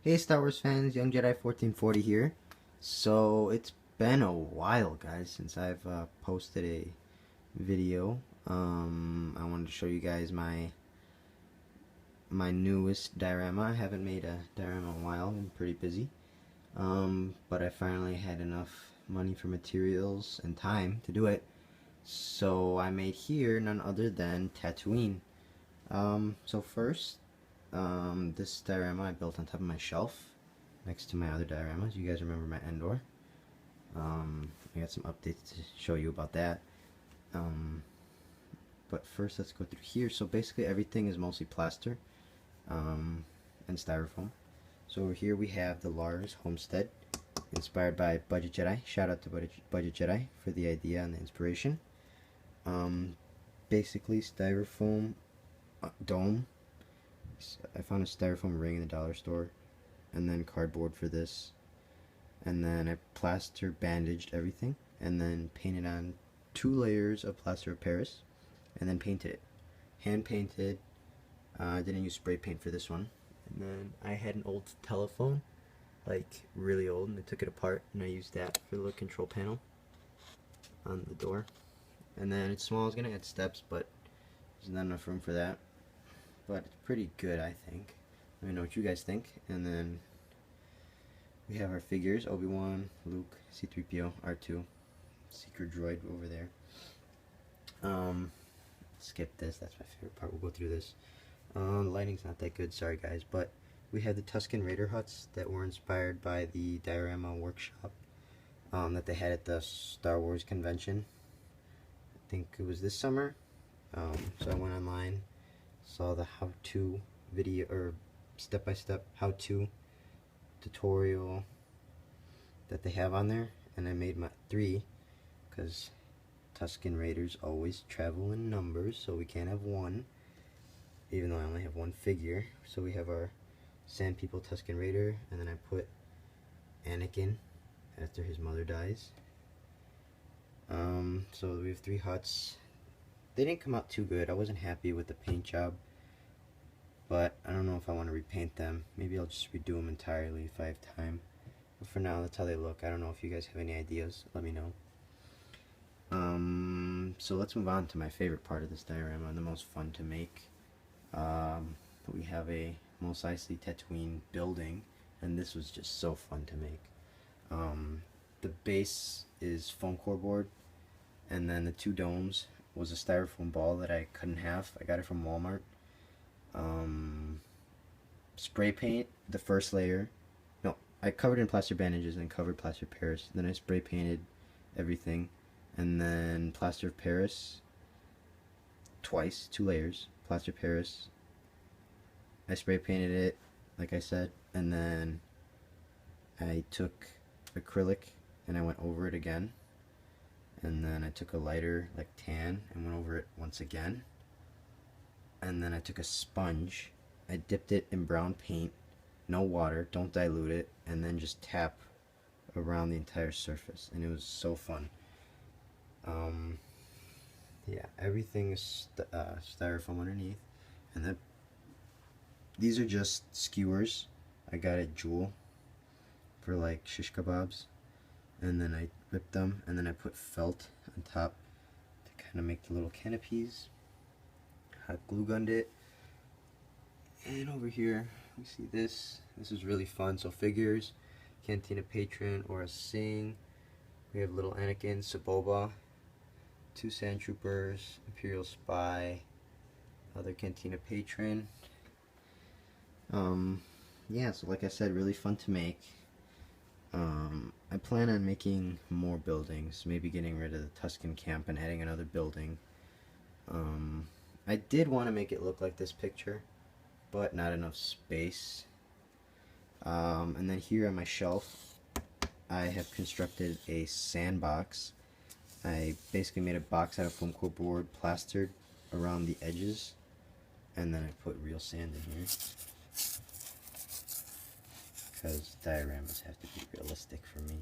Hey Star Wars fans, Young Jedi 1440 here. So it's been a while, guys, since I've posted a video. I wanted to show you guys my newest diorama. I haven't made a diorama in a while. I'm pretty busy. But I finally had enough money for materials and time to do it. So I made here none other than Tatooine. So first, this diorama I built on top of my shelf next to my other dioramas. You guys remember my Endor. I got some updates to show you about that. But first let's go through here. So basically everything is mostly plaster and styrofoam. So over here we have the Lars Homestead, inspired by Budget Jedi. Shout out to Budget Jedi for the idea and the inspiration. Basically styrofoam dome. I found a styrofoam ring in the dollar store, and then cardboard for this, and then I plaster bandaged everything, and then painted on 2 layers of plaster of Paris, and then painted it. Hand painted. I didn't use spray paint for this one. And then I had an old telephone, like really old, and I took it apart and I used that for the little control panel on the door. And then it's small. I was gonna add steps, but there's not enough room for that. But it's pretty good, I think. Let me know what you guys think. And then we have our figures: Obi-Wan, Luke, C-3PO, R2, Secret Droid over there. Skip this, that's my favorite part. We'll go through this. The lighting's not that good, sorry guys, but we have the Tusken Raider huts that were inspired by the diorama workshop that they had at the Star Wars convention. I think it was this summer. So I went online, saw the how-to video, or step-by-step how-to tutorial that they have on there, and I made my 3 because Tusken Raiders always travel in numbers, so we can't have 1, even though I only have 1 figure. So we have our Sand People Tusken Raider, and then I put Anakin after his mother dies. So we have 3 huts. They didn't come out too good. I wasn't happy with the paint job, but I don't know if I want to repaint them. Maybe I'll just redo them entirely if I have time. But for now, that's how they look. I don't know if you guys have any ideas. Let me know. So let's move on to my favorite part of this diorama and the most fun to make. We have a Mos Eisley Tatooine building, and this was just so fun to make. The base is foam core board, and then the 2 domes was a styrofoam ball that I cut in half. I got it from Walmart. Spray paint the first layer. No, I covered in plaster bandages and covered plaster of Paris. Then I spray painted everything, and then plaster of Paris twice, 2 layers, plaster of Paris. I spray painted it, like I said, and then I took acrylic and I went over it again, and then I took a lighter, like tan, and went over it once again, and then I took a sponge, I dipped it in brown paint, no water, don't dilute it, and then just tap around the entire surface, and it was so fun. Yeah, everything is styrofoam underneath, and then these are just skewers I got at Jewel for like shish kebabs, and then I ripped them, and then I put felt on top to kind of make the little canopies. Hot glue gunned it, and over here we see this. This is really fun. So figures, Cantina Patron, or a Sing. We have little Anakin, Saboba, 2 Sand Troopers, Imperial Spy, other Cantina Patron. Yeah, so like I said, really fun to make. I plan on making more buildings, maybe getting rid of the Tusken camp and adding another building. I did want to make it look like this picture, but not enough space. And then here on my shelf, I have constructed a sandbox. I basically made a box out of foam core board, plastered around the edges, and then I put real sand in here, because dioramas have to be realistic for me.